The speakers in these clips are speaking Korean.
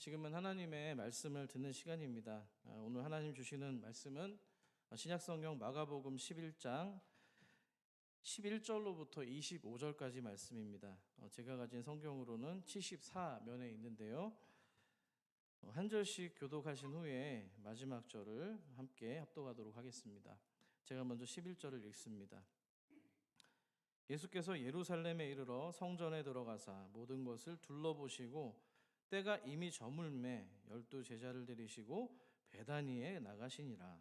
지금은 하나님의 말씀을 듣는 시간입니다. 오늘 하나님 주시는 말씀은 신약성경 마가복음 11장 11절로부터 25절까지 말씀입니다. 제가 가진 성경으로는 74면에 있는데요. 한 절씩 교독하신 후에 마지막 절을 함께 합독하도록 하겠습니다. 제가 먼저 11절을 읽습니다. 예수께서 예루살렘에 이르러 성전에 들어가사 모든 것을 둘러보시고 때가 이미 저물매 12 제자를 데리시고 베다니에 나가시니라.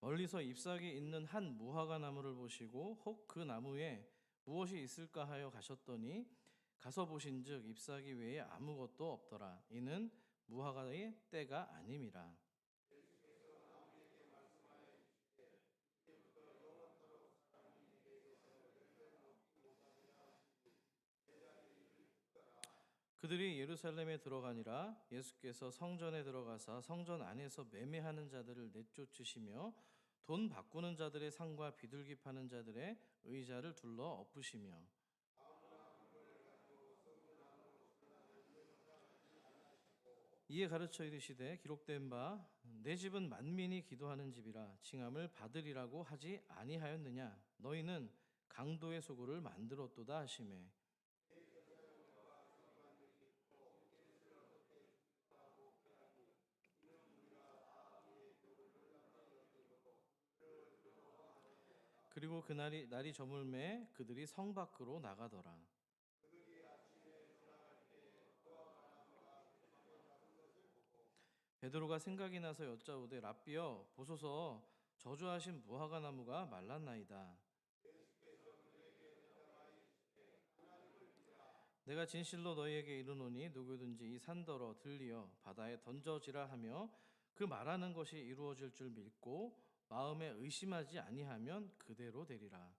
멀리서 잎사귀 있는 한 무화과 나무를 보시고 혹 그 나무에 무엇이 있을까 하여 가셨더니 가서 보신즉 잎사귀 외에 아무것도 없더라. 이는 무화과의 때가 아님이라. 그들이 예루살렘에 들어가니라. 예수께서 성전에 들어가사 성전 안에서 매매하는 자들을 내쫓으시며 돈 바꾸는 자들의 상과 비둘기 파는 자들의 의자를 둘러 엎으시며 이에 가르쳐 이르시되 기록된 바 내 집은 만민이 기도하는 집이라 칭함을 받으리라고 하지 아니하였느냐. 너희는 강도의 소굴을 만들었도다 하시매 그리고 그날이 날이 저물매 그들이 성 밖으로 나가더라. 베드로가 생각이 나서 여짜오되 랍비여 보소서 저주하신 무화과 나무가 말랐나이다. 내가 진실로 너희에게 이르노니 누구든지 이 산더러 들리어 바다에 던져지라 하며 그 말하는 것이 이루어질 줄 믿고 마음에 의심하지 아니하면 그대로 되리라.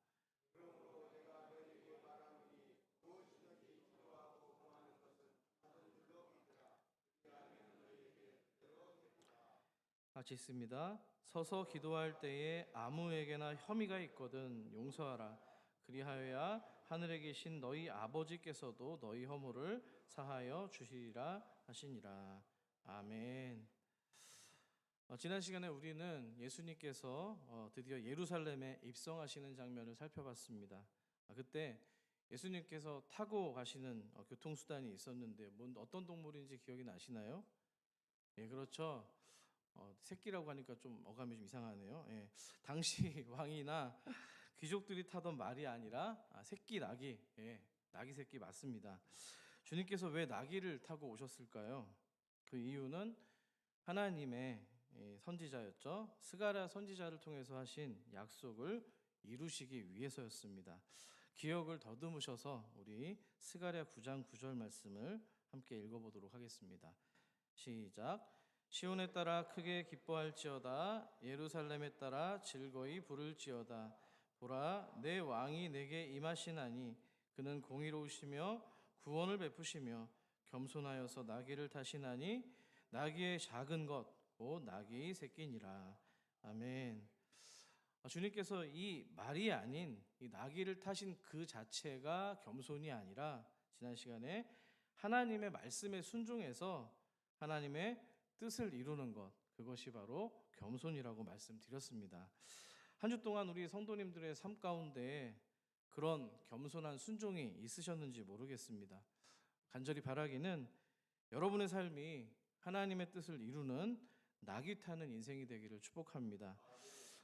같이 있습니다. 서서 기도할 때에 아무에게나 혐의가 있거든 용서하라. 그리하여야 하늘에 계신 너희 아버지께서도 너희 허물을 사하여 주시리라 하시니라. 아멘. 지난 시간에 우리는 예수님께서 드디어 예루살렘에 입성하시는 장면을 살펴봤습니다. 그때 예수님께서 타고 가시는 교통수단이 있었는데 어떤 동물인지 기억이 나시나요? 예, 그렇죠. 새끼라고 하니까 좀 어감이 좀 이상하네요. 예, 당시 왕이나 귀족들이 타던 말이 아니라 새끼 나귀, 예, 나귀 새끼 맞습니다. 주님께서 왜 나귀를 타고 오셨을까요? 그 이유는 하나님의 선지자였죠. 스가랴 선지자를 통해서 하신 약속을 이루시기 위해서였습니다. 기억을 더듬으셔서 우리 스가랴 9장 9절 말씀을 함께 읽어보도록 하겠습니다. 시작. 시온에 따라 크게 기뻐할지어다 예루살렘에 따라 즐거이 부를지어다. 보라 내 왕이 내게 임하시나니 그는 공의로우시며 구원을 베푸시며 겸손하여서 나귀를 타시나니 나귀의 작은 것 곧 나귀의 새끼니라. 아멘. 주님께서 이 말이 아닌 이 나귀를 타신 그 자체가 겸손이 아니라 지난 시간에 하나님의 말씀에 순종해서 하나님의 뜻을 이루는 것, 그것이 바로 겸손이라고 말씀드렸습니다. 한 주 동안 우리 성도님들의 삶 가운데 그런 겸손한 순종이 있으셨는지 모르겠습니다. 간절히 바라기는 여러분의 삶이 하나님의 뜻을 이루는 낙이 타는 인생이 되기를 축복합니다.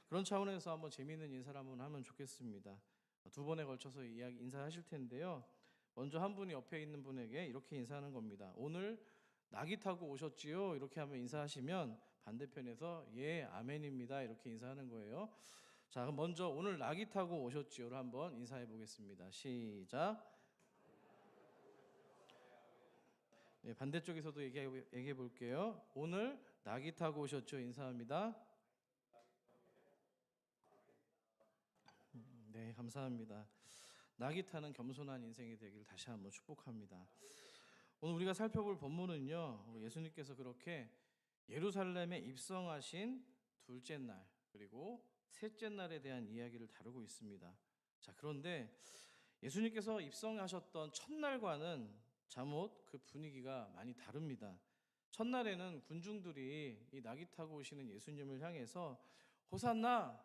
그런 차원에서 한번 재미있는 인사를 한번 하면 좋겠습니다. 두 번에 걸쳐서 인사하실 텐데요. 먼저 한 분이 옆에 있는 분에게 이렇게 인사하는 겁니다. 오늘 낙이 타고 오셨지요? 이렇게 하면 인사하시면 반대편에서 예, 아멘입니다. 이렇게 인사하는 거예요. 자, 그럼 먼저 오늘 낙이 타고 오셨지요를 한번 인사해 보겠습니다. 시작. 네, 반대쪽에서도 얘기해 볼게요. 오늘 낙이 타고 오셨죠? 인사합니다. 네, 감사합니다. 낙이 타는 겸손한 인생이 되기를 다시 한번 축복합니다. 오늘 우리가 살펴볼 본문은요, 예수님께서 그렇게 예루살렘에 입성하신 둘째 날 그리고 셋째 날에 대한 이야기를 다루고 있습니다. 자, 그런데 예수님께서 입성하셨던 첫날과는 잠옷 그 분위기가 많이 다릅니다. 첫날에는 군중들이 이 나귀 타고 오시는 예수님을 향해서 호산나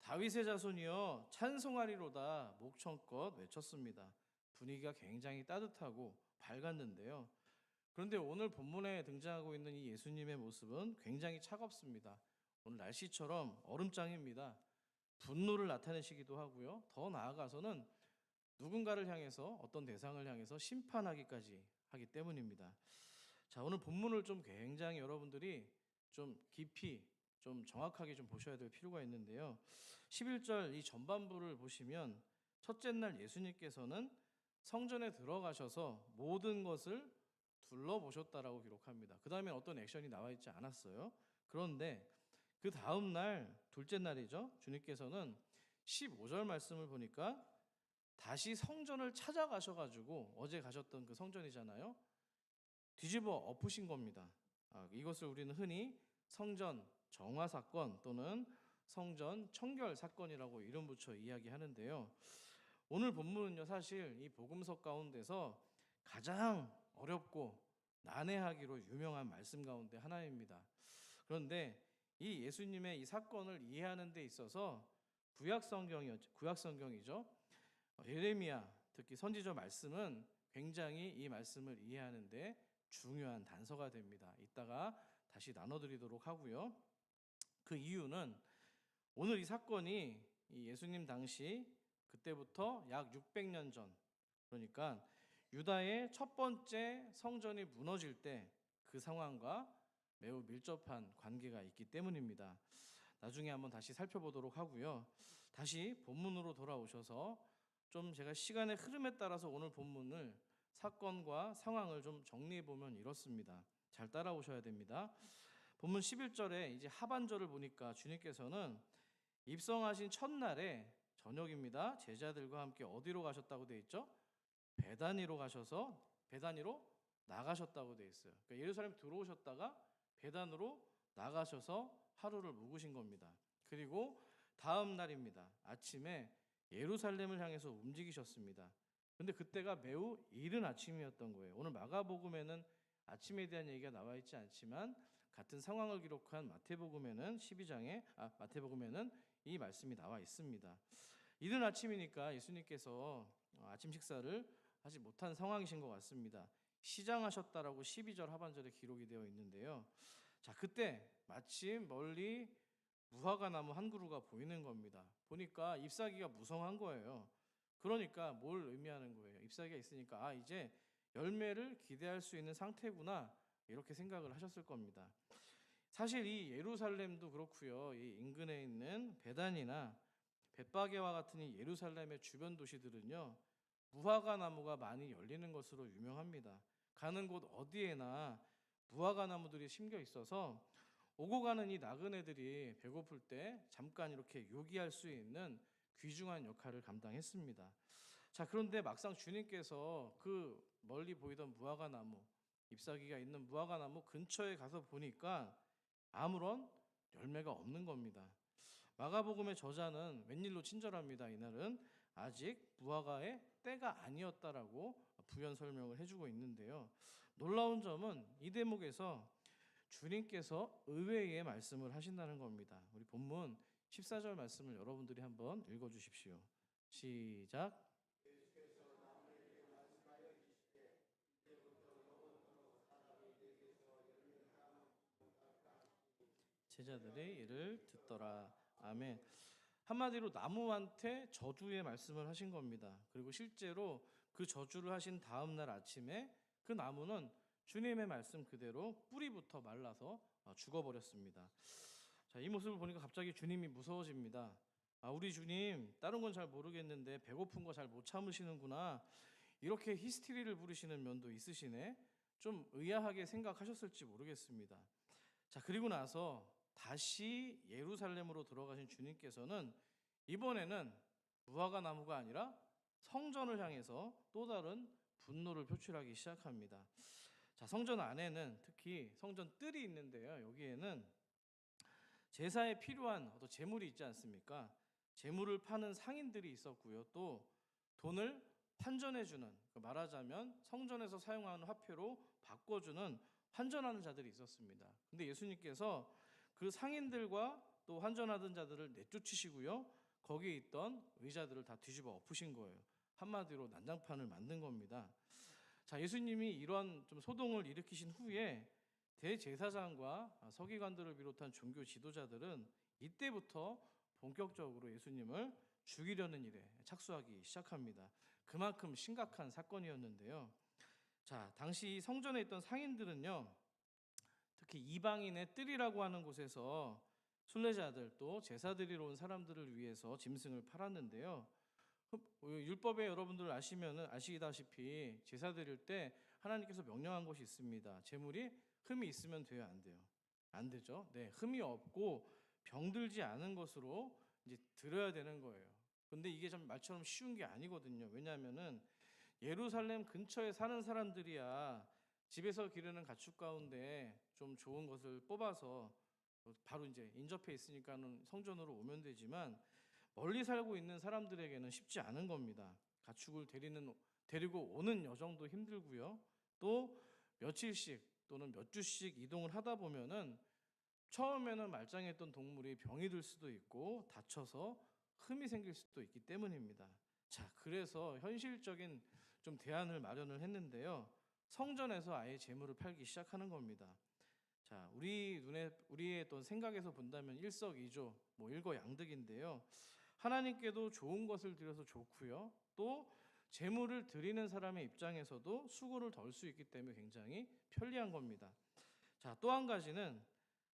다윗의 자손이여 찬송하리로다 목청껏 외쳤습니다. 분위기가 굉장히 따뜻하고 밝았는데요. 그런데 오늘 본문에 등장하고 있는 이 예수님의 모습은 굉장히 차갑습니다. 오늘 날씨처럼 얼음장입니다. 분노를 나타내시기도 하고요. 더 나아가서는 누군가를 향해서 어떤 대상을 향해서 심판하기까지 하기 때문입니다. 자, 오늘 본문을 좀 굉장히 여러분들이 좀 깊이 좀 정확하게 좀 보셔야 될 필요가 있는데요. 11절 이 전반부를 보시면 첫째 날 예수님께서는 성전에 들어가셔서 모든 것을 둘러보셨다라고 기록합니다. 그 다음에 어떤 액션이 나와 있지 않았어요. 그런데 그 다음 날 둘째 날이죠. 주님께서는 15절 말씀을 보니까 다시 성전을 찾아가셔가지고 어제 가셨던 그 성전이잖아요. 뒤집어 엎으신 겁니다. 이것을 우리는 흔히 성전 정화 사건 또는 성전 청결 사건이라고 이름 붙여 이야기하는데요. 오늘 본문은요, 사실 이 복음서 가운데서 가장 어렵고 난해하기로 유명한 말씀 가운데 하나입니다. 그런데 이 예수님의 이 사건을 이해하는 데 있어서 구약 성경이죠. 예레미야, 특히 선지자 말씀은 굉장히 이 말씀을 이해하는 데 중요한 단서가 됩니다. 이따가 다시 나눠드리도록 하고요. 그 이유는 오늘 이 사건이 이 예수님 당시 그때부터 약 600년 전, 그러니까 유다의 첫 번째 성전이 무너질 때 그 상황과 매우 밀접한 관계가 있기 때문입니다. 나중에 한번 다시 살펴보도록 하고요. 다시 본문으로 돌아오셔서 좀 제가 시간의 흐름에 따라서 오늘 본문을 사건과 상황을 좀 정리해 보면 이렇습니다. 잘 따라오셔야 됩니다. 본문 11절에 이제 하반절을 보니까 주님께서는 입성하신 첫날에 저녁입니다. 제자들과 함께 어디로 가셨다고 되어 있죠? 베다니로 가셔서 베다니로 나가셨다고 되어 있어요. 그러니까 예루살렘 들어오셨다가 베단으로 나가셔서 하루를 묵으신 겁니다. 그리고 다음 날입니다. 아침에 예루살렘을 향해서 움직이셨습니다. 근데 그때가 매우 이른 아침이었던 거예요. 오늘 마가복음에는 아침에 대한 얘기가 나와 있지 않지만 같은 상황을 기록한 마태복음에는 이 말씀이 나와 있습니다. 이른 아침이니까 예수님께서 아침 식사를 하지 못한 상황이신 것 같습니다. 시장하셨다라고 12절 하반절에 기록이 되어 있는데요. 자, 그때 마침 멀리 무화과 나무 한 그루가 보이는 겁니다. 보니까 잎사귀가 무성한 거예요. 그러니까 뭘 의미하는 거예요? 잎사귀가 있으니까 이제 열매를 기대할 수 있는 상태구나 이렇게 생각을 하셨을 겁니다. 사실 이 예루살렘도 그렇고요. 이 인근에 있는 베단이나 벳바게와 같은 이 예루살렘의 주변 도시들은요. 무화과 나무가 많이 열리는 것으로 유명합니다. 가는 곳 어디에나 무화과 나무들이 심겨 있어서 오고 가는 이 나그네들이 배고플 때 잠깐 이렇게 요기할 수 있는 귀중한 역할을 감당했습니다. 자, 그런데 막상 주님께서 그 멀리 보이던 무화과 나무, 잎사귀가 있는 무화과 나무 근처에 가서 보니까 아무런 열매가 없는 겁니다. 마가복음의 저자는 웬일로 친절합니다. 이날은 아직 무화과의 때가 아니었다라고 부연 설명을 해주고 있는데요. 놀라운 점은 이 대목에서 주님께서 의외의 말씀을 하신다는 겁니다. 우리 본문 14절 말씀을 여러분들이 한번 읽어주십시오. 시작. 제자들의 이를 듣더라. 아멘. 한마디로 나무한테 저주의 말씀을 하신 겁니다. 그리고 실제로 그 저주를 하신 다음 날 아침에 그 나무는 주님의 말씀 그대로 뿌리부터 말라서 죽어버렸습니다. 자, 이 모습을 보니까 갑자기 주님이 무서워집니다. 우리 주님 다른 건 잘 모르겠는데 배고픈 거 잘 못 참으시는구나. 이렇게 히스테리를 부르시는 면도 있으시네. 좀 의아하게 생각하셨을지 모르겠습니다. 자, 그리고 나서 다시 예루살렘으로 들어가신 주님께서는 이번에는 무화과 나무가 아니라 성전을 향해서 또 다른 분노를 표출하기 시작합니다. 자, 성전 안에는 특히 성전 뜰이 있는데요. 여기에는 제사에 필요한 재물이 있지 않습니까? 재물을 파는 상인들이 있었고요. 또 돈을 환전해주는, 말하자면 성전에서 사용하는 화폐로 바꿔주는 환전하는 자들이 있었습니다. 근데 예수님께서 그 상인들과 또 환전하던 자들을 내쫓으시고요, 거기에 있던 의자들을 다 뒤집어 엎으신 거예요. 한마디로 난장판을 만든 겁니다. 자, 예수님이 이러한 좀 소동을 일으키신 후에 대제사장과 서기관들을 비롯한 종교 지도자들은 이때부터 본격적으로 예수님을 죽이려는 일에 착수하기 시작합니다. 그만큼 심각한 사건이었는데요. 자, 당시 성전에 있던 상인들은요, 특히 이방인의 뜰이라고 하는 곳에서 순례자들 또 제사 드리러 온 사람들을 위해서 짐승을 팔았는데요. 율법에 여러분들 아시다시피 제사 드릴 때 하나님께서 명령한 것이 있습니다. 제물이 흠이 있으면 돼요, 안 돼요? 안 되죠. 네, 흠이 없고 병들지 않은 것으로 이제 드려야 되는 거예요. 근데 이게 좀 말처럼 쉬운 게 아니거든요. 왜냐하면은 예루살렘 근처에 사는 사람들이야 집에서 기르는 가축 가운데 좀 좋은 것을 뽑아서 바로 이제 인접해 있으니까는 성전으로 오면 되지만, 멀리 살고 있는 사람들에게는 쉽지 않은 겁니다. 가축을 데리고 오는 여정도 힘들고요. 또 며칠씩 또는 몇 주씩 이동을 하다 보면은 처음에는 말짱했던 동물이 병이 들 수도 있고 다쳐서 흠이 생길 수도 있기 때문입니다. 자, 그래서 현실적인 좀 대안을 마련을 했는데요. 성전에서 아예 제물을 팔기 시작하는 겁니다. 자, 우리의 또 생각에서 본다면 일석이조, 일거양득인데요. 하나님께도 좋은 것을 드려서 좋고요. 또 제물을 드리는 사람의 입장에서도 수고를 덜 수 있기 때문에 굉장히 편리한 겁니다. 자, 또 한 가지는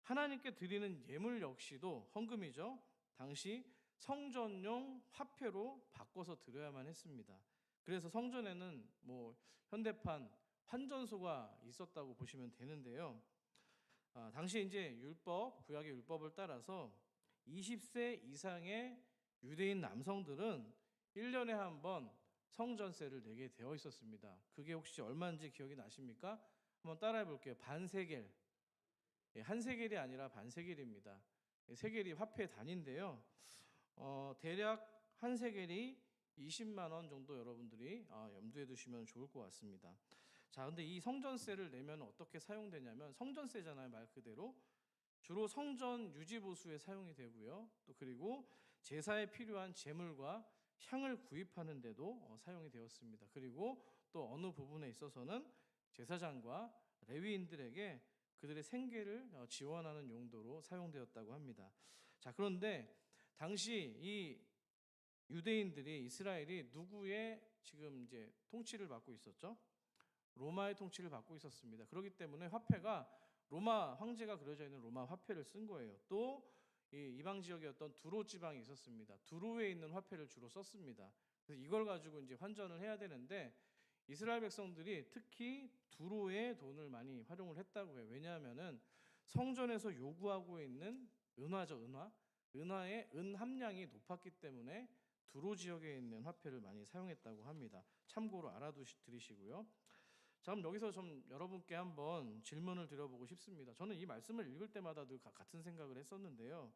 하나님께 드리는 예물 역시도 헌금이죠. 당시 성전용 화폐로 바꿔서 드려야만 했습니다. 그래서 성전에는 현대판 환전소가 있었다고 보시면 되는데요. 당시 이제 구약의 율법을 따라서 20세 이상의 유대인 남성들은 1년에 한 번 성전세를 내게 되어 있었습니다. 그게 혹시 얼마인지 기억이 나십니까? 한번 따라해 볼게요. 반세겔. 한 세겔이 아니라 반세겔입니다. 세겔이 화폐 단위인데요. 대략 한 세겔이 20만 원 정도 여러분들이 염두에 두시면 좋을 것 같습니다. 자, 근데 이 성전세를 내면 어떻게 사용되냐면, 성전세잖아요, 말 그대로. 주로 성전 유지 보수에 사용이 되고요. 또 그리고 제사에 필요한 제물과 향을 구입하는 데도 사용이 되었습니다. 그리고 또 어느 부분에 있어서는 제사장과 레위인들에게 그들의 생계를 지원하는 용도로 사용되었다고 합니다. 자, 그런데 당시 이 유대인들이, 이스라엘이 누구의 지금 이제 통치를 받고 있었죠? 로마의 통치를 받고 있었습니다. 그렇기 때문에 화폐가 로마 황제가 그려져 있는 로마 화폐를 쓴 거예요. 또 이방 지역이었던 두로 지방이 있었습니다. 두로에 있는 화폐를 주로 썼습니다. 그래서 이걸 가지고 이제 환전을 해야 되는데, 이스라엘 백성들이 특히 두로의 돈을 많이 활용을 했다고 해요. 왜냐하면은 성전에서 요구하고 있는 은화죠, 은화의 은 함량이 높았기 때문에 두로 지역에 있는 화폐를 많이 사용했다고 합니다. 참고로 알아두시고요. 자, 그럼 여기서 좀 여러분께 한번 질문을 드려보고 싶습니다. 저는 이 말씀을 읽을 때마다 늘 같은 생각을 했었는데요.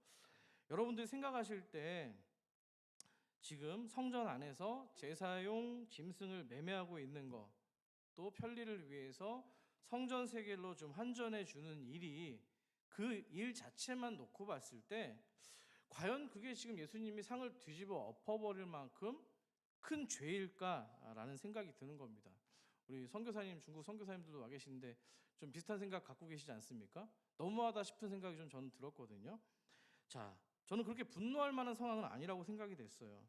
여러분들이 생각하실 때 지금 성전 안에서 제사용 짐승을 매매하고 있는 것, 또 편리를 위해서 성전 세겔로 좀 환전해 주는 일이, 그 일 자체만 놓고 봤을 때 과연 그게 지금 예수님이 상을 뒤집어 엎어버릴 만큼 큰 죄일까라는 생각이 드는 겁니다. 우리 선교사님, 중국 선교사님들도 와 계신데 좀 비슷한 생각 갖고 계시지 않습니까? 너무하다 싶은 생각이 좀 저는 들었거든요. 자, 저는 그렇게 분노할 만한 상황은 아니라고 생각이 됐어요.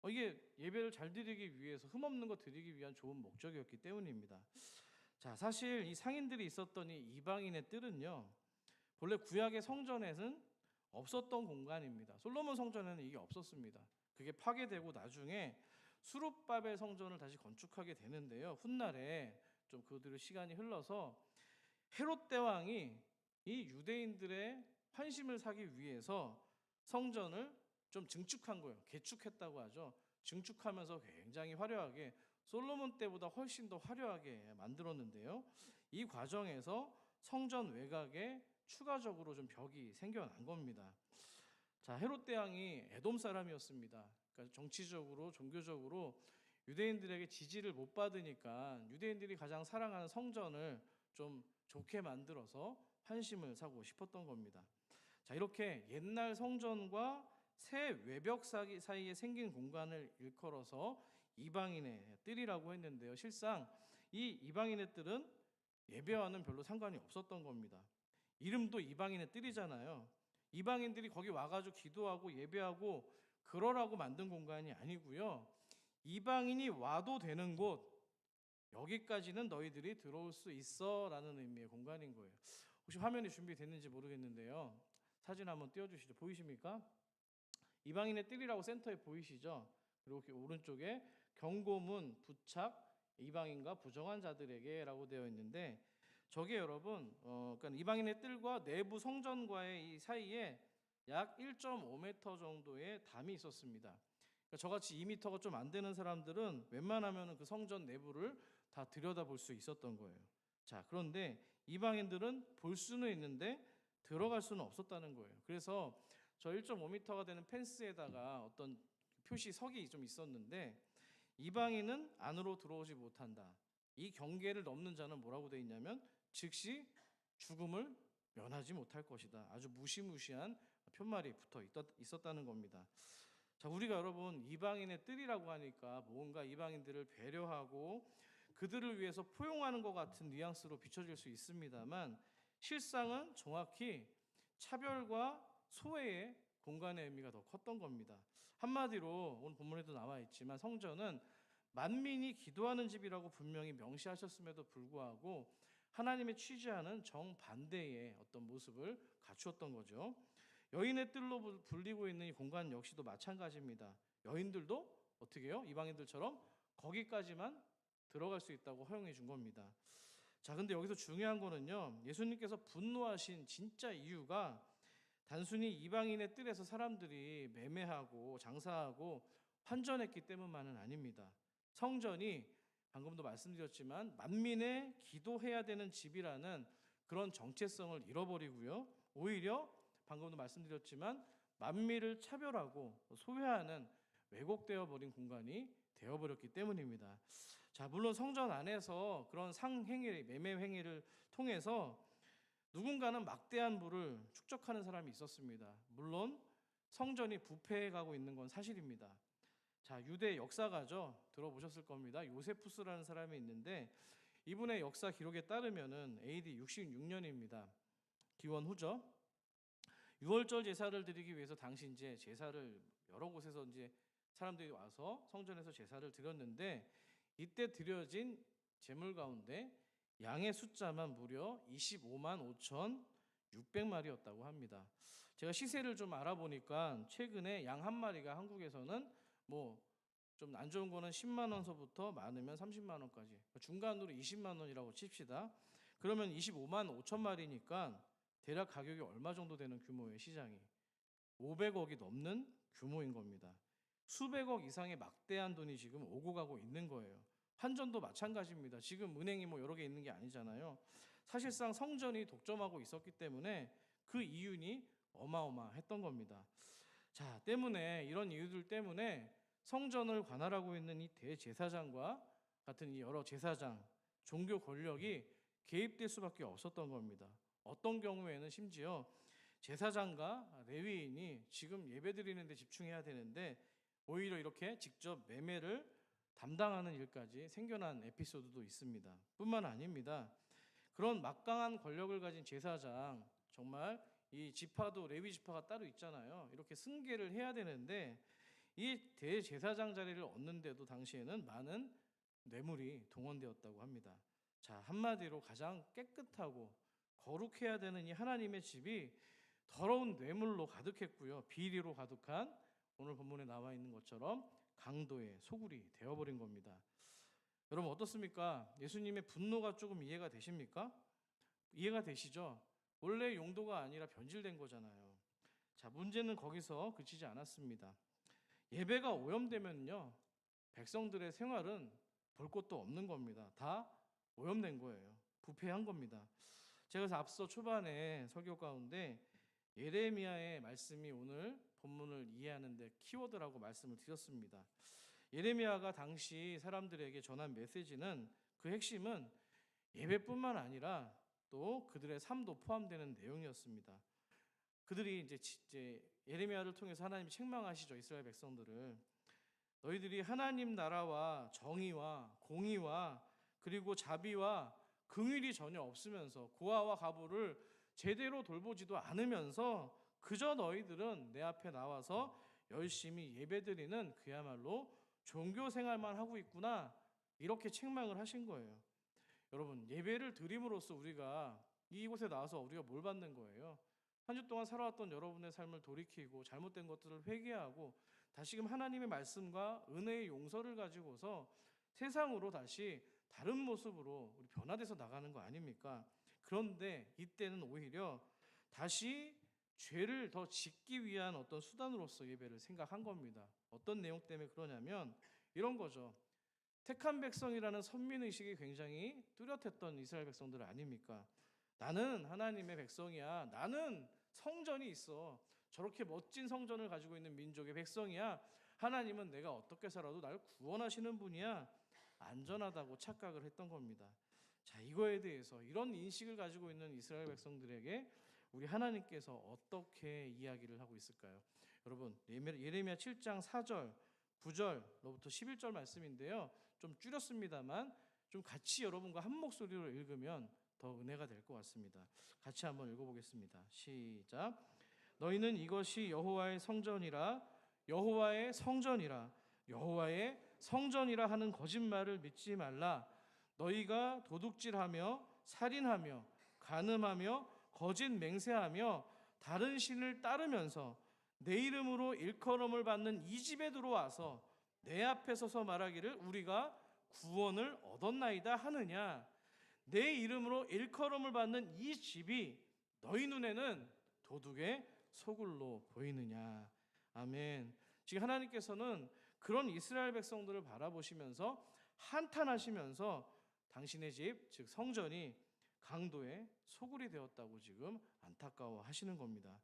이게 예배를 잘 드리기 위해서, 흠없는 거 드리기 위한 좋은 목적이었기 때문입니다. 자, 사실 이 상인들이 있었던 이 이방인의 뜰은요, 본래 구약의 성전에는 없었던 공간입니다. 솔로몬 성전에는 이게 없었습니다. 그게 파괴되고 나중에 수룹바벨 성전을 다시 건축하게 되는데요. 훗날에 좀 그들의 시간이 흘러서 헤롯 대왕이 이 유대인들의 환심을 사기 위해서 성전을 좀 증축한 거예요. 개축했다고 하죠. 증축하면서 굉장히 화려하게, 솔로몬 때보다 훨씬 더 화려하게 만들었는데요. 이 과정에서 성전 외곽에 추가적으로 좀 벽이 생겨난 겁니다. 자, 헤롯 대왕이 에돔 사람이었습니다. 그러니까 정치적으로, 종교적으로 유대인들에게 지지를 못 받으니까 유대인들이 가장 사랑하는 성전을 좀 좋게 만들어서 환심을 사고 싶었던 겁니다. 자, 이렇게 옛날 성전과 새 외벽 사이에 생긴 공간을 일컬어서 이방인의 뜰이라고 했는데요. 실상 이 이방인의 뜰은 예배와는 별로 상관이 없었던 겁니다. 이름도 이방인의 뜰이잖아요. 이방인들이 거기 와가지고 기도하고 예배하고 그러라고 만든 공간이 아니고요. 이방인이 와도 되는 곳, 여기까지는 너희들이 들어올 수 있어 라는 의미의 공간인 거예요. 혹시 화면이 준비됐는지 모르겠는데요. 사진 한번 띄워주시죠. 보이십니까? 이방인의 뜰이라고 센터에 보이시죠? 그리고 이렇게 오른쪽에 경고문, 부착, 이방인과 부정한 자들에게 라고 되어 있는데, 저게 여러분 그러니까 이방인의 뜰과 내부 성전과의 이 사이에 약 1.5m 정도의 담이 있었습니다. 그러니까 저같이 2m가 좀 안 되는 사람들은 웬만하면 그 성전 내부를 다 들여다볼 수 있었던 거예요. 자, 그런데 이방인들은 볼 수는 있는데 들어갈 수는 없었다는 거예요. 그래서 저 1.5m가 되는 펜스에다가 어떤 표시석이 좀 있었는데, 이방인은 안으로 들어오지 못한다. 이 경계를 넘는 자는 뭐라고 되어 있냐면 즉시 죽음을 면하지 못할 것이다. 아주 무시무시한 편말이 붙어 있었다는 겁니다. 자, 우리가 여러분 이방인의 뜰이라고 하니까 뭔가 이방인들을 배려하고 그들을 위해서 포용하는 것 같은 뉘앙스로 비춰질 수 있습니다만, 실상은 정확히 차별과 소외의 공간의 의미가 더 컸던 겁니다. 한마디로 오늘 본문에도 나와 있지만 성전은 만민이 기도하는 집이라고 분명히 명시하셨음에도 불구하고 하나님의 취지하는 정반대의 어떤 모습을 갖추었던 거죠. 여인의 뜰로 불리고 있는 이 공간 역시도 마찬가지입니다. 여인들도 어떻게 해요? 이방인들처럼 거기까지만 들어갈 수 있다고 허용해 준 겁니다. 자, 근데 여기서 중요한 거는요, 예수님께서 분노하신 진짜 이유가 단순히 이방인의 뜰에서 사람들이 매매하고 장사하고 환전했기 때문만은 아닙니다. 성전이 방금도 말씀드렸지만 만민의 기도해야 되는 집이라는 그런 정체성을 잃어버리고요, 오히려 방금도 말씀드렸지만 만민을 차별하고 소외하는 왜곡되어 버린 공간이 되어버렸기 때문입니다. 자, 물론 성전 안에서 그런 상행위, 매매 행위를 통해서 누군가는 막대한 부를 축적하는 사람이 있었습니다. 물론 성전이 부패해가고 있는 건 사실입니다. 자, 유대 역사가죠. 들어보셨을 겁니다. 요세푸스라는 사람이 있는데 이분의 역사 기록에 따르면은 AD 66년입니다. 기원 후죠. 유월절 제사를 드리기 위해서 당시 이제 제사를 여러 곳에서 이제 사람들이 와서 성전에서 제사를 드렸는데, 이때 드려진 제물 가운데 양의 숫자만 무려 25만 5,600마리였다고 합니다. 제가 시세를 좀 알아보니까 최근에 양 한 마리가 한국에서는 뭐 좀 안 좋은 거는 10만 원서부터 많으면 30만 원까지, 중간으로 20만 원이라고 칩시다. 그러면 25만 5천 마리니까 대략 가격이 얼마 정도 되는 규모의 시장이 500억이 넘는 규모인 겁니다. 수백억 이상의 막대한 돈이 지금 오고 가고 있는 거예요. 환전도 마찬가지입니다. 지금 은행이 뭐 여러 개 있는 게 아니잖아요. 사실상 성전이 독점하고 있었기 때문에 그 이윤이 어마어마했던 겁니다. 자, 때문에 이런 이유들 때문에 성전을 관할하고 있는 이 대제사장과 같은 이 여러 제사장, 종교 권력이 개입될 수밖에 없었던 겁니다. 어떤 경우에는 심지어 제사장과 레위인이 지금 예배드리는 데 집중해야 되는데 오히려 이렇게 직접 매매를 담당하는 일까지 생겨난 에피소드도 있습니다. 뿐만 아닙니다. 그런 막강한 권력을 가진 제사장, 정말 이 지파도 레위 지파가 따로 있잖아요. 이렇게 승계를 해야 되는데 이 대제사장 자리를 얻는데도 당시에는 많은 뇌물이 동원되었다고 합니다. 자, 한마디로 가장 깨끗하고 거룩해야 되는 이 하나님의 집이 더러운 뇌물로 가득했고요, 비리로 가득한 오늘 본문에 나와 있는 것처럼 강도의 소굴이 되어버린 겁니다. 여러분 어떻습니까? 예수님의 분노가 조금 이해가 되십니까? 이해가 되시죠? 원래 용도가 아니라 변질된 거잖아요. 자, 문제는 거기서 그치지 않았습니다. 예배가 오염되면요, 백성들의 생활은 볼 것도 없는 겁니다. 다 오염된 거예요. 부패한 겁니다. 제가 그래서 앞서 초반에 설교 가운데 예레미야의 말씀이 오늘 본문을 이해하는 데 키워드라고 말씀을 드렸습니다. 예레미야가 당시 사람들에게 전한 메시지는 그 핵심은 예배뿐만 아니라 또 그들의 삶도 포함되는 내용이었습니다. 그들이 이제 예레미야를 통해서 하나님이 책망하시죠. 이스라엘 백성들을. 너희들이 하나님 나라와 정의와 공의와 그리고 자비와 긍휼이 전혀 없으면서 고아와 과부를 제대로 돌보지도 않으면서 그저 너희들은 내 앞에 나와서 열심히 예배드리는 그야말로 종교 생활만 하고 있구나, 이렇게 책망을 하신 거예요. 여러분, 예배를 드림으로써 우리가 이곳에 나와서 우리가 뭘 받는 거예요? 한 주 동안 살아왔던 여러분의 삶을 돌이키고 잘못된 것들을 회개하고 다시금 하나님의 말씀과 은혜의 용서를 가지고서 세상으로 다시 다른 모습으로 우리 변화돼서 나가는 거 아닙니까? 그런데 이때는 오히려 다시 죄를 더 짓기 위한 어떤 수단으로서 예배를 생각한 겁니다. 어떤 내용 때문에 그러냐면 이런 거죠. 택한 백성이라는 선민의식이 굉장히 뚜렷했던 이스라엘 백성들 아닙니까? 나는 하나님의 백성이야. 나는 성전이 있어. 저렇게 멋진 성전을 가지고 있는 민족의 백성이야. 하나님은 내가 어떻게 살아도 나를 구원하시는 분이야. 안전하다고 착각을 했던 겁니다. 자, 이거에 대해서 이런 인식을 가지고 있는 이스라엘 백성들에게 우리 하나님께서 어떻게 이야기를 하고 있을까요? 여러분, 예레미야 7장 4절, 9절로부터 11절 말씀인데요. 좀 줄였습니다만 좀 같이 여러분과 한 목소리로 읽으면 더 은혜가 될 것 같습니다. 같이 한번 읽어보겠습니다. 시작. 너희는 이것이 여호와의 성전이라, 여호와의 성전이라, 여호와의 성전이라 하는 거짓말을 믿지 말라. 너희가 도둑질하며 살인하며 간음하며 거짓 맹세하며 다른 신을 따르면서 내 이름으로 일컬음을 받는 이 집에 들어와서 내 앞에 서서 말하기를 우리가 구원을 얻었나이다 하느냐. 내 이름으로 일컬음을 받는 이 집이 너희 눈에는 도둑의 소굴로 보이느냐. 아멘. 지금 하나님께서는 그런 이스라엘 백성들을 바라보시면서 한탄하시면서 당신의 집, 즉 성전이 강도의 소굴이 되었다고 지금 안타까워하시는 겁니다.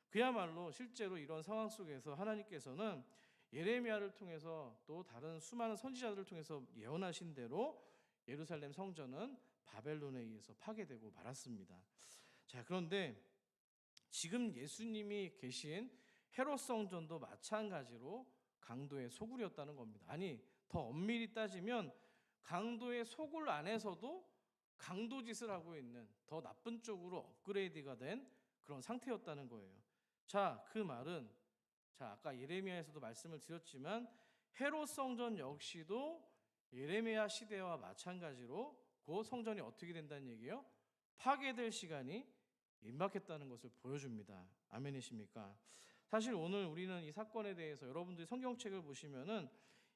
그야말로 실제로 이런 상황 속에서 하나님께서는 예레미야를 통해서 또 다른 수많은 선지자들을 통해서 예언하신 대로 예루살렘 성전은 바벨론에 의해서 파괴되고 말았습니다. 자, 그런데 지금 예수님이 계신 헤롯 성전도 마찬가지로 강도의 소굴이었다는 겁니다. 아니, 더 엄밀히 따지면 강도의 소굴 안에서도 강도 짓을 하고 있는 더 나쁜 쪽으로 업그레이드가 된 그런 상태였다는 거예요. 자, 그 말은 아까 예레미야에서도 말씀을 드렸지만 헤롯 성전 역시도 예레미야 시대와 마찬가지로 그 성전이 어떻게 된다는 얘기예요? 파괴될 시간이 임박했다는 것을 보여줍니다. 아멘이십니까? 사실 오늘 우리는 이 사건에 대해서 여러분들이 성경책을 보시면은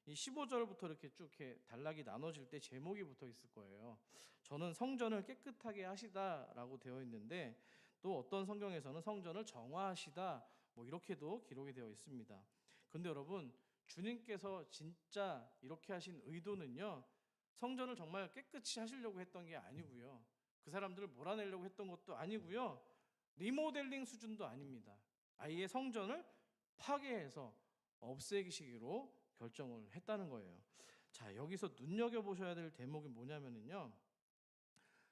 이 15절부터 이렇게 쭉 이렇게 단락이 나눠질 때 제목이 붙어 있을 거예요. 저는 성전을 깨끗하게 하시다라고 되어 있는데 또 어떤 성경에서는 성전을 정화하시다 뭐 이렇게도 기록이 되어 있습니다. 근데 여러분, 주님께서 진짜 이렇게 하신 의도는요, 성전을 정말 깨끗이 하시려고 했던 게 아니고요, 그 사람들을 몰아내려고 했던 것도 아니고요, 리모델링 수준도 아닙니다. 아예 성전을 파괴해서 없애기시기로 결정을 했다는 거예요. 자, 여기서 눈여겨보셔야 될 대목이 뭐냐면요,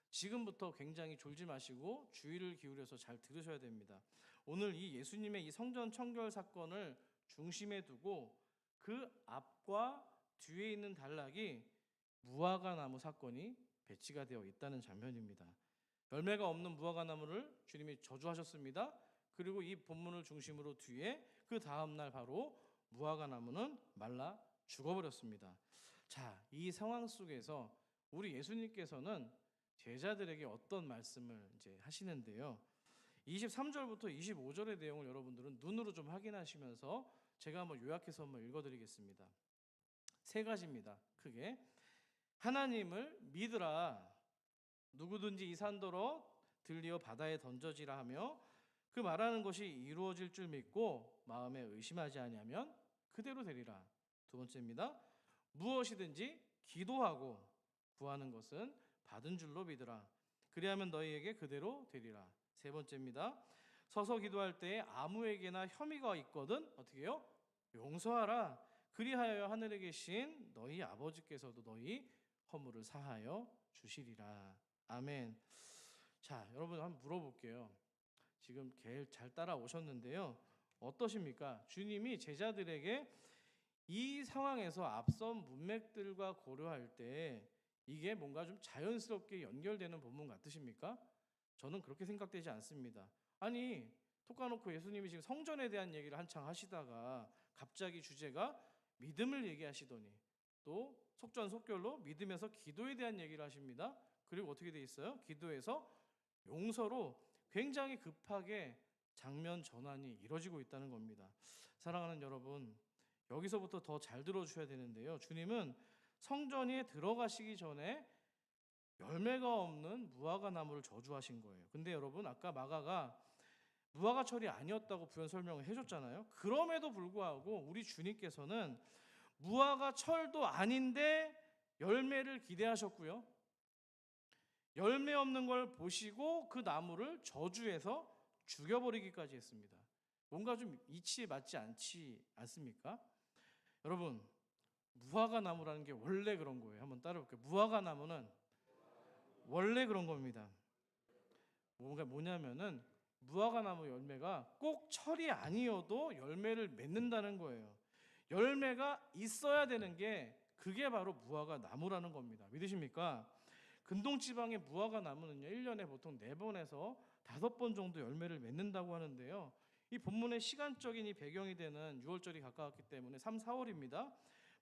지금부터 굉장히 졸지 마시고 주의를 기울여서 잘 들으셔야 됩니다. 오늘 이 예수님의 이 성전 청결 사건을 중심에 두고 그 앞과 뒤에 있는 단락이 무화과 나무 사건이 배치가 되어 있다는 장면입니다. 열매가 없는 무화과 나무를 주님이 저주하셨습니다. 그리고 이 본문을 중심으로 뒤에 그 다음날 바로 무화과 나무는 말라 죽어버렸습니다. 자, 이 상황 속에서 우리 예수님께서는 제자들에게 어떤 말씀을 이제 하시는데요. 23절부터 25절의 내용을 여러분들은 눈으로 좀 확인하시면서 제가 한번 요약해서 한번 읽어드리겠습니다. 세 가지입니다. 크게. 하나님을 믿으라. 누구든지 이 산더러 들리어 바다에 던져지라 하며 그 말하는 것이 이루어질 줄 믿고 마음에 의심하지 아니하면 그대로 되리라. 두 번째입니다. 무엇이든지 기도하고 구하는 것은 받은 줄로 믿으라. 그리하면 너희에게 그대로 되리라. 세 번째입니다. 서서 기도할 때에 아무에게나 혐의가 있거든 어떻게 해요? 용서하라. 그리하여 하늘에 계신 너희 아버지께서도 너희 허물을 사하여 주시리라. 아멘. 자, 여러분 한번 물어볼게요. 지금 잘 따라오셨는데요. 어떠십니까? 주님이 제자들에게 이 상황에서 앞선 문맥들과 고려할 때 이게 뭔가 좀 자연스럽게 연결되는 본문 같으십니까? 저는 그렇게 생각되지 않습니다. 아니, 톡 까놓고 예수님이 지금 성전에 대한 얘기를 한창 하시다가 갑자기 주제가 믿음을 얘기하시더니 또 속전속결로 믿음에서 기도에 대한 얘기를 하십니다. 그리고 어떻게 돼 있어요? 기도에서 용서로 굉장히 급하게 장면 전환이 이루어지고 있다는 겁니다. 사랑하는 여러분, 여기서부터 더 잘 들어주셔야 되는데요. 주님은 성전에 들어가시기 전에 열매가 없는 무화과 나무를 저주하신 거예요. 근데 여러분, 아까 마가가 무화과 철이 아니었다고 부연 설명을 해줬잖아요. 그럼에도 불구하고 우리 주님께서는 무화과 철도 아닌데 열매를 기대하셨고요. 열매 없는 걸 보시고 그 나무를 저주해서 죽여버리기까지 했습니다. 뭔가 좀 이치에 맞지 않지 않습니까? 여러분, 무화과 나무라는 게 원래 그런 거예요. 한번 따라볼게요. 무화과 나무는 원래 그런 겁니다. 뭐냐면은 무화과 나무 열매가 꼭 철이 아니어도 열매를 맺는다는 거예요. 열매가 있어야 되는 게 그게 바로 무화과 나무라는 겁니다. 믿으십니까? 근동 지방의 무화과 나무는요, 1년에 보통 4번에서 5번 정도 열매를 맺는다고 하는데요. 이 본문의 시간적인 이 배경이 되는 6월절이 가까웠기 때문에 3, 4월입니다.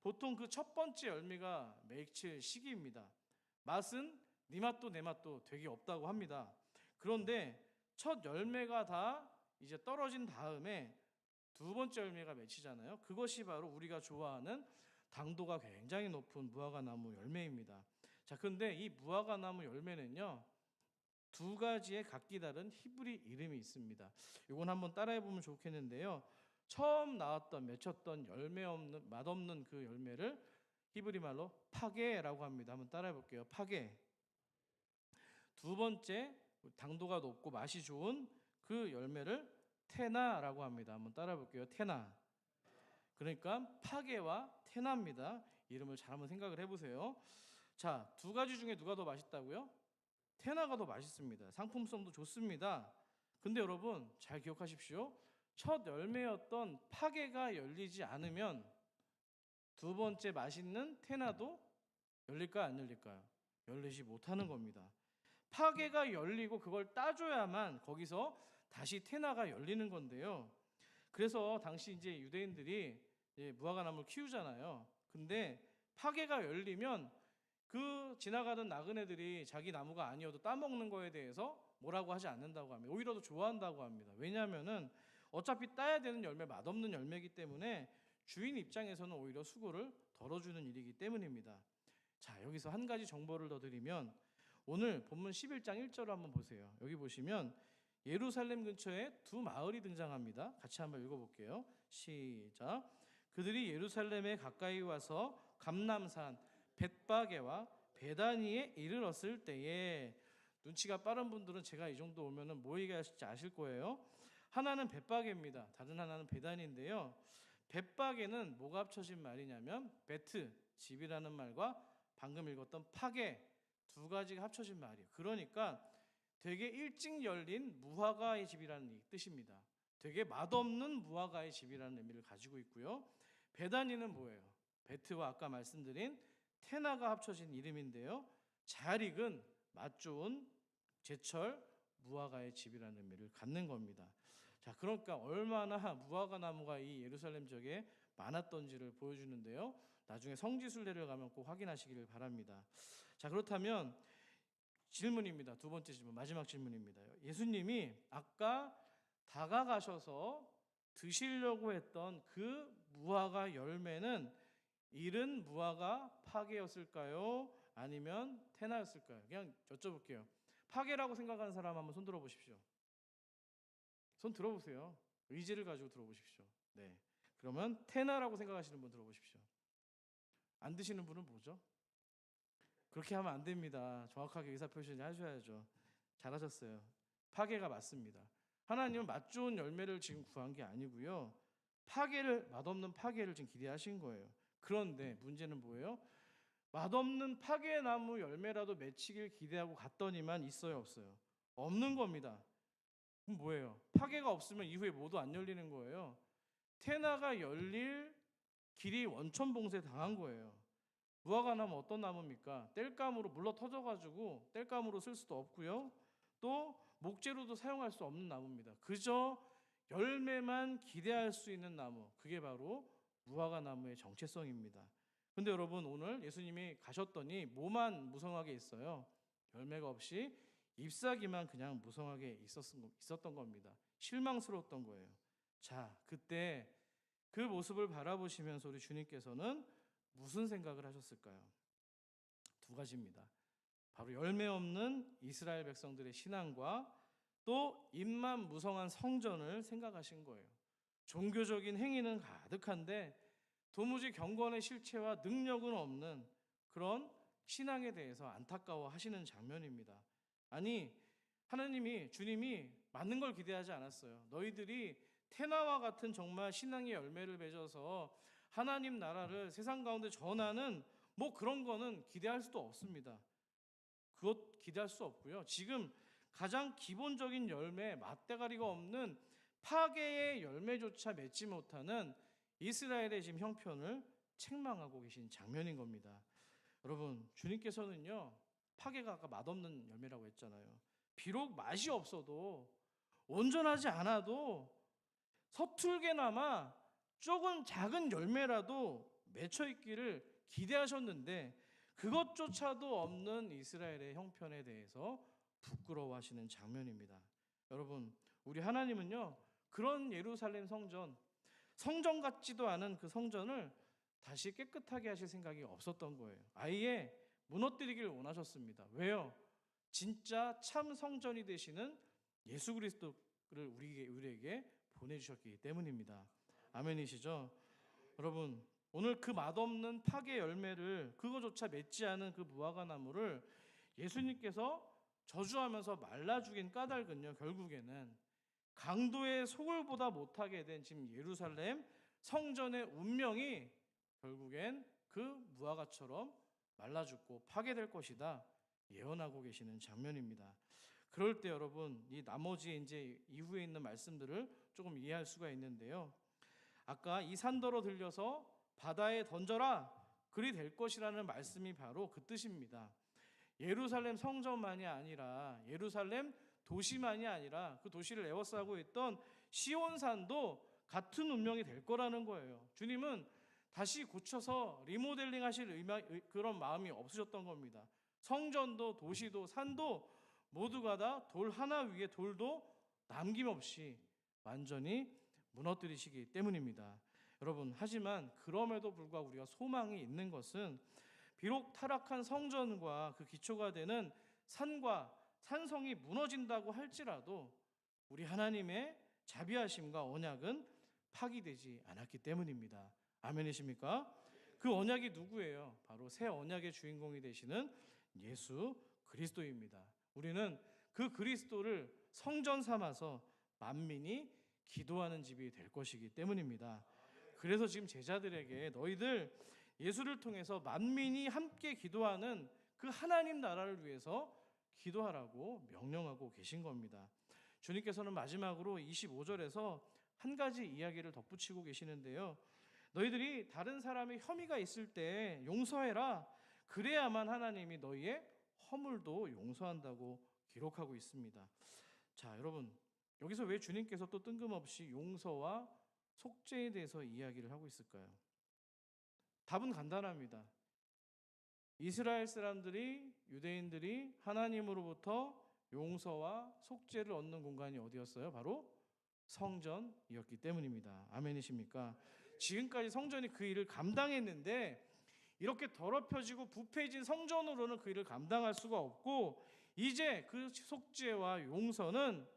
보통 그 첫 번째 열매가 맺힐 시기입니다. 맛은 네 맛도 내 맛도 되게 없다고 합니다. 그런데 첫 열매가 다 이제 떨어진 다음에 두 번째 열매가 맺히잖아요. 그것이 바로 우리가 좋아하는 당도가 굉장히 높은 무화과 나무 열매입니다. 자, 그런데 이 무화과 나무 열매는요, 두 가지의 각기 다른 히브리 이름이 있습니다. 이건 한번 따라해 보면 좋겠는데요. 처음 나왔던 맺혔던 열매 없는 맛없는 그 열매를 히브리 말로 파게라고 합니다. 한번 따라해 볼게요. 파게. 두 번째 당도가 높고 맛이 좋은 그 열매를 테나라고 합니다. 한번 따라해 볼게요. 테나. 그러니까 파게와 테나입니다. 이름을 잘 한번 생각을 해보세요. 자, 두 가지 중에 누가 더 맛있다고요? 테나가 더 맛있습니다. 상품성도 좋습니다. 근데 여러분 잘 기억하십시오. 첫 열매였던 파게가 열리지 않으면 두 번째 맛있는 테나도 열릴까요? 안 열릴까요? 열리지 못하는 겁니다. 파게가 열리고 그걸 따줘야만 거기서 다시 테나가 열리는 건데요. 그래서 당시 이제 유대인들이 무화과 나무를 키우잖아요. 근데 파게가 열리면 그 지나가던 나그네들이 자기 나무가 아니어도 따먹는 거에 대해서 뭐라고 하지 않는다고 합니다. 오히려 더 좋아한다고 합니다. 왜냐하면은 어차피 따야 되는 열매, 맛없는 열매이기 때문에 주인 입장에서는 오히려 수고를 덜어주는 일이기 때문입니다. 자, 여기서 한 가지 정보를 더 드리면 오늘 본문 11장 1절을 한번 보세요. 여기 보시면 예루살렘 근처에 두 마을이 등장합니다. 같이 한번 읽어볼게요. 시작. 그들이 예루살렘에 가까이 와서 감람산 벳바게와 베다니에 이르렀을 때에, 눈치가 빠른 분들은 제가 이 정도 오면은 뭐 얘기하실지 아실 거예요. 하나는 벳바게입니다. 다른 하나는 베다니인데요. 벳바게는 뭐가 합쳐진 말이냐면 베트, 집이라는 말과 방금 읽었던 파게, 두 가지가 합쳐진 말이에요. 그러니까 되게 일찍 열린 무화과의 집이라는 뜻입니다. 되게 맛없는 무화과의 집이라는 의미를 가지고 있고요. 베다니는 뭐예요? 베트와 아까 말씀드린 테나가 합쳐진 이름인데요. 잘 익은 맛 좋은 제철 무화과의 집이라는 의미를 갖는 겁니다. 자, 그러니까 얼마나 무화과 나무가 이 예루살렘 지역에 많았던지를 보여주는데요. 나중에 성지순례를 가면 꼭 확인하시기를 바랍니다. 자, 그렇다면 질문입니다. 두 번째 질문, 마지막 질문입니다. 예수님이 아까 다가가셔서 드시려고 했던 그 무화과 열매는 이른 무화과 파게였을까요? 아니면 테나였을까요? 그냥 여쭤볼게요. 파게라고 생각하는 사람 한번 손 들어보십시오. 손 들어보세요. 의지를 가지고 들어보십시오. 네. 그러면 테나라고 생각하시는 분 들어보십시오. 안 드시는 분은 뭐죠? 그렇게 하면 안 됩니다. 정확하게 의사표시를 하셔야죠. 잘하셨어요. 파괴가 맞습니다. 하나님은 맛 좋은 열매를 지금 구한 게 아니고요. 맛없는 파괴를 지금 기대하신 거예요. 그런데 문제는 뭐예요? 맛없는 파괴나무 열매라도 맺히길 기대하고 갔더니만 있어요, 없어요? 없는 겁니다. 그럼 뭐예요? 파괴가 없으면 이후에 뭐도 안 열리는 거예요. 테나가 열릴 길이 원천봉쇄 당한 거예요. 무화과 나무 어떤 나무입니까? 땔감으로 물러 터져가지고 땔감으로 쓸 수도 없고요. 또 목재로도 사용할 수 없는 나무입니다. 그저 열매만 기대할 수 있는 나무, 그게 바로 무화과 나무의 정체성입니다. 근데 여러분, 오늘 예수님이 가셨더니 뭐만 무성하게 있어요? 열매가 없이 잎사귀만 그냥 무성하게 있었던 겁니다. 실망스러웠던 거예요. 자, 그때 그 모습을 바라보시면서 우리 주님께서는 무슨 생각을 하셨을까요? 두 가지입니다. 바로 열매 없는 이스라엘 백성들의 신앙과 또 잎만 무성한 성전을 생각하신 거예요. 종교적인 행위는 가득한데 도무지 경건의 실체와 능력은 없는 그런 신앙에 대해서 안타까워 하시는 장면입니다. 아니, 주님이 맞는 걸 기대하지 않았어요. 너희들이 테나와 같은 정말 신앙의 열매를 맺어서 하나님 나라를 세상 가운데 전하는 뭐 그런 거는 기대할 수도 없습니다. 그것 기대할 수 없고요. 지금 가장 기본적인 열매, 맛대가리가 없는 파괴의 열매조차 맺지 못하는 이스라엘의 지금 형편을 책망하고 계신 장면인 겁니다. 여러분, 주님께서는요, 파괴가 아까 맛없는 열매라고 했잖아요. 비록 맛이 없어도 온전하지 않아도 서툴게나마 조금 작은 열매라도 맺혀 있기를 기대하셨는데 그것조차도 없는 이스라엘의 형편에 대해서 부끄러워하시는 장면입니다. 여러분, 우리 하나님은요, 그런 예루살렘 성전 같지도 않은 그 성전을 다시 깨끗하게 하실 생각이 없었던 거예요. 아예 무너뜨리기를 원하셨습니다. 왜요? 진짜 참 성전이 되시는 예수 그리스도를 우리에게 보내주셨기 때문입니다. 아멘이시죠? 여러분, 오늘 그 맛없는 파괴 열매를 그거조차 맺지 않은 그 무화과 나무를 예수님께서 저주하면서 말라 죽인 까닭은요, 결국에는 강도의 소굴보다 못하게 된 지금 예루살렘 성전의 운명이 결국엔 그 무화과처럼 말라 죽고 파괴될 것이다 예언하고 계시는 장면입니다. 그럴 때 여러분, 이 나머지 이제 이후에 있는 말씀들을 조금 이해할 수가 있는데요. 아까 이 산더러 들려서 바다에 던져라, 그리 될 것이라는 말씀이 바로 그 뜻입니다. 예루살렘 성전만이 아니라 예루살렘 도시만이 아니라 그 도시를 에워싸고 있던 시온산도 같은 운명이 될 거라는 거예요. 주님은 다시 고쳐서 리모델링 하실 그런 마음이 없으셨던 겁니다. 성전도 도시도 산도 모두가 다 돌 하나 위에 돌도 남김없이 완전히 무너뜨리시기 때문입니다. 여러분, 하지만 그럼에도 불구하고 우리가 소망이 있는 것은 비록 타락한 성전과 그 기초가 되는 산과 산성이 무너진다고 할지라도 우리 하나님의 자비하심과 언약은 파기되지 않았기 때문입니다. 아멘이십니까? 그 언약이 누구예요? 바로 새 언약의 주인공이 되시는 예수 그리스도입니다. 우리는 그 그리스도를 성전 삼아서 만민이 기도하는 집이 될 것이기 때문입니다. 그래서 지금 제자들에게 너희들 예수를 통해서 만민이 함께 기도하는 그 하나님 나라를 위해서 기도하라고 명령하고 계신 겁니다. 주님께서는 마지막으로 25절에서 한 가지 이야기를 덧붙이고 계시는데요. 너희들이 다른 사람의 혐의가 있을 때 용서해라. 그래야만 하나님이 너희의 허물도 용서한다고 기록하고 있습니다. 자, 여러분, 여기서 왜 주님께서 또 뜬금없이 용서와 속죄에 대해서 이야기를 하고 있을까요? 답은 간단합니다. 이스라엘 사람들이, 유대인들이 하나님으로부터 용서와 속죄를 얻는 공간이 어디였어요? 바로 성전이었기 때문입니다. 아멘이십니까? 지금까지 성전이 그 일을 감당했는데 이렇게 더럽혀지고 부패해진 성전으로는 그 일을 감당할 수가 없고, 이제 그 속죄와 용서는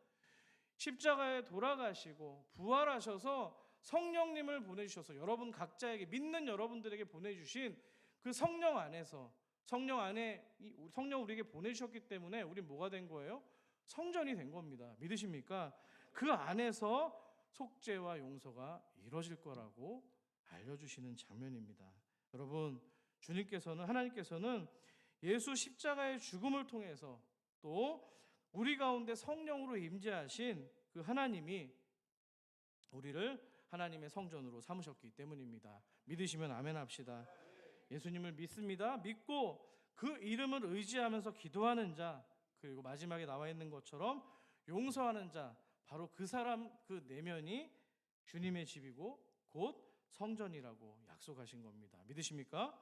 십자가에 돌아가시고 부활하셔서 성령님을 보내주셔서 여러분 각자에게, 믿는 여러분들에게 보내주신 그 성령 안에서, 성령 우리에게 보내주셨기 때문에 우리 뭐가 된 거예요? 성전이 된 겁니다. 믿으십니까? 그 안에서 속죄와 용서가 이루어질 거라고 알려주시는 장면입니다. 여러분, 하나님께서는 예수 십자가의 죽음을 통해서 또 우리 가운데 성령으로 임재하신 그 하나님이 우리를 하나님의 성전으로 삼으셨기 때문입니다. 믿으시면 아멘 합시다. 예수님을 믿습니다. 믿고 그 이름을 의지하면서 기도하는 자, 그리고 마지막에 나와 있는 것처럼 용서하는 자, 바로 그 사람 그 내면이 주님의 집이고 곧 성전이라고 약속하신 겁니다. 믿으십니까?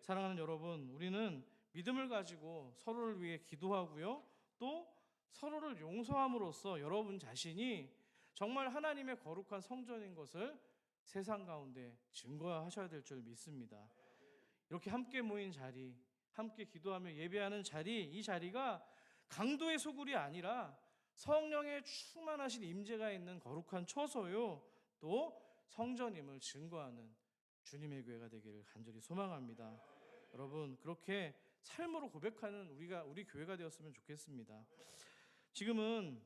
사랑하는 여러분, 우리는 믿음을 가지고 서로를 위해 기도하고요, 또 서로를 용서함으로써 여러분 자신이 정말 하나님의 거룩한 성전인 것을 세상 가운데 증거하셔야 될 줄 믿습니다. 이렇게 함께 모인 자리, 함께 기도하며 예배하는 자리, 이 자리가 강도의 소굴이 아니라 성령의 충만하신 임재가 있는 거룩한 처소요, 또 성전임을 증거하는 주님의 교회가 되기를 간절히 소망합니다. 여러분, 그렇게 삶으로 고백하는 우리 교회가 되었으면 좋겠습니다. 지금은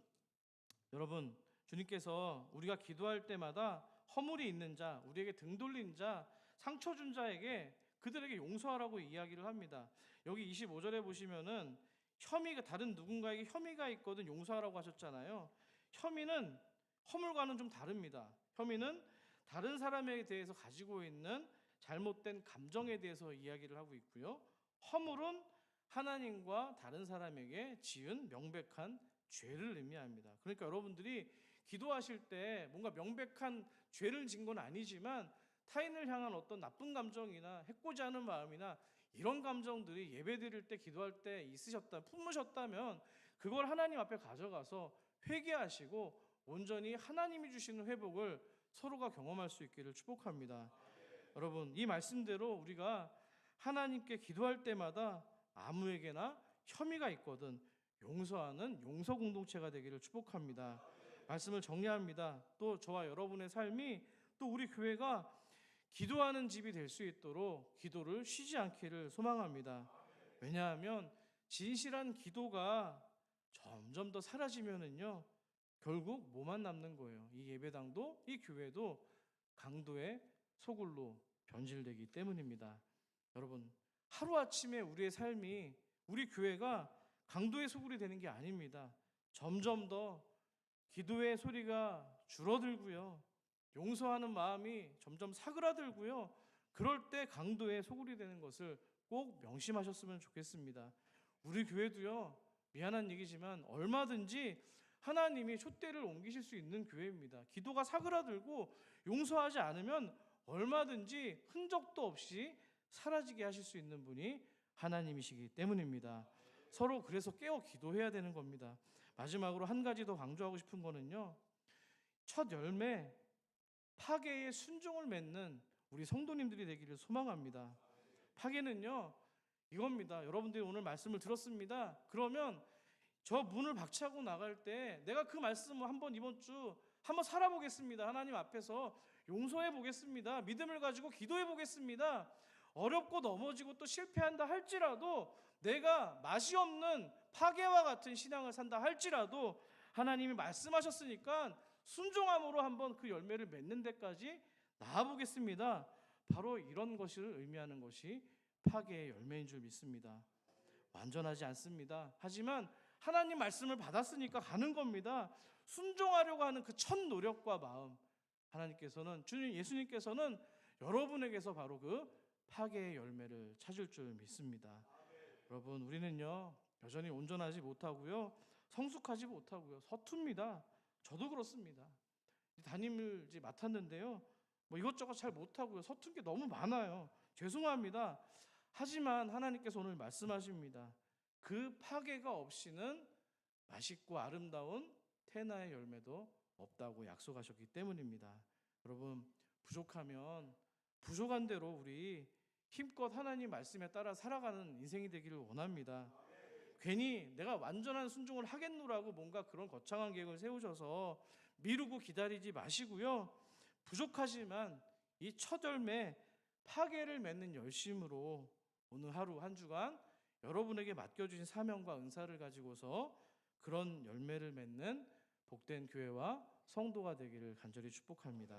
여러분, 주님께서 우리가 기도할 때마다 허물이 있는 자, 우리에게 등 돌린 자, 상처 준 자에게 그들에게 용서하라고 이야기를 합니다. 여기 25절에 보시면은 다른 누군가에게 혐의가 있거든 용서하라고 하셨잖아요. 혐의는 허물과는 좀 다릅니다. 혐의는 다른 사람에 대해서 가지고 있는 잘못된 감정에 대해서 이야기를 하고 있고요. 허물은 하나님과 다른 사람에게 지은 명백한 죄를 의미합니다. 그러니까 여러분들이 기도하실 때 뭔가 명백한 죄를 진 건 아니지만 타인을 향한 어떤 나쁜 감정이나 해코지 하는 마음이나 이런 감정들이 예배드릴 때 기도할 때 품으셨다면 그걸 하나님 앞에 가져가서 회개하시고 온전히 하나님이 주시는 회복을 서로가 경험할 수 있기를 축복합니다. 여러분, 이 말씀대로 우리가 하나님께 기도할 때마다 아무에게나 혐의가 있거든 용서하는 용서 공동체가 되기를 축복합니다. 말씀을 정리합니다. 또 저와 여러분의 삶이 또 우리 교회가 기도하는 집이 될 수 있도록 기도를 쉬지 않기를 소망합니다. 왜냐하면 진실한 기도가 점점 더 사라지면은요, 결국 뭐만 남는 거예요. 이 예배당도 이 교회도 강도의 소굴로 변질되기 때문입니다. 여러분, 하루아침에 우리의 삶이 우리 교회가 강도의 소굴이 되는 게 아닙니다. 점점 더 기도의 소리가 줄어들고요, 용서하는 마음이 점점 사그라들고요, 그럴 때 강도의 소굴이 되는 것을 꼭 명심하셨으면 좋겠습니다. 우리 교회도요, 미안한 얘기지만 얼마든지 하나님이 촛대를 옮기실 수 있는 교회입니다. 기도가 사그라들고 용서하지 않으면 얼마든지 흔적도 없이 사라지게 하실 수 있는 분이 하나님이시기 때문입니다. 서로 그래서 깨어 기도해야 되는 겁니다. 마지막으로 한 가지 더 강조하고 싶은 거는요, 첫 열매 파괴의 순종을 맺는 우리 성도님들이 되기를 소망합니다. 파괴는요, 이겁니다. 여러분들이 오늘 말씀을 들었습니다. 그러면 저 문을 박차고 나갈 때 내가 그 말씀을 이번 주 한번 살아보겠습니다. 하나님 앞에서 용서해 보겠습니다. 믿음을 가지고 기도해 보겠습니다. 어렵고 넘어지고 또 실패한다 할지라도, 내가 맛이 없는 파괴와 같은 신앙을 산다 할지라도 하나님이 말씀하셨으니까 순종함으로 한번 그 열매를 맺는 데까지 나아보겠습니다. 바로 이런 것을 의미하는 것이 파괴의 열매인 줄 믿습니다. 완전하지 않습니다. 하지만 하나님 말씀을 받았으니까 가는 겁니다. 순종하려고 하는 그 첫 노력과 마음, 하나님께서는, 주님 예수님께서는 여러분에게서 바로 그 파괴의 열매를 찾을 줄 믿습니다. 여러분, 우리는요, 여전히 온전하지 못하고요, 성숙하지 못하고요, 서툽니다. 저도 그렇습니다. 담임을 이제 맡았는데요, 이것저것 잘 못하고요, 서툰 게 너무 많아요. 죄송합니다. 하지만 하나님께서 오늘 말씀하십니다. 그 파괴가 없이는 맛있고 아름다운 테나의 열매도 없다고 약속하셨기 때문입니다. 여러분, 부족하면 부족한 대로 우리 힘껏 하나님 말씀에 따라 살아가는 인생이 되기를 원합니다. 괜히 내가 완전한 순종을 하겠노라고 뭔가 그런 거창한 계획을 세우셔서 미루고 기다리지 마시고요, 부족하지만 이 첫 열매 파괴를 맺는 열심으로 오늘 하루 한 주간 여러분에게 맡겨주신 사명과 은사를 가지고서 그런 열매를 맺는 복된 교회와 성도가 되기를 간절히 축복합니다.